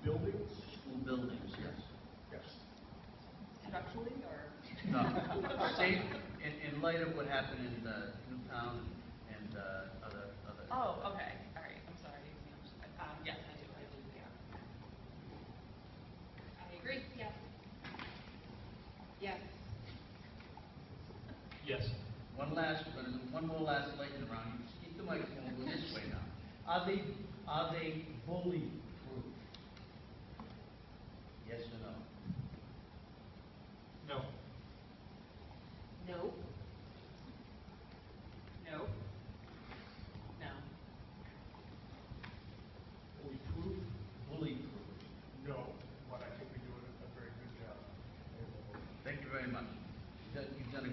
buildings? School buildings, yes. Yes. Structurally or? No, say, in light of what happened in Newtown and other. Oh, okay, all right, I'm sorry. Yes, I do, yeah. I agree, yes. Yes. Yes. One more last lightning round. You just keep the microphone go this way now. Are they bully proof? Yes or no?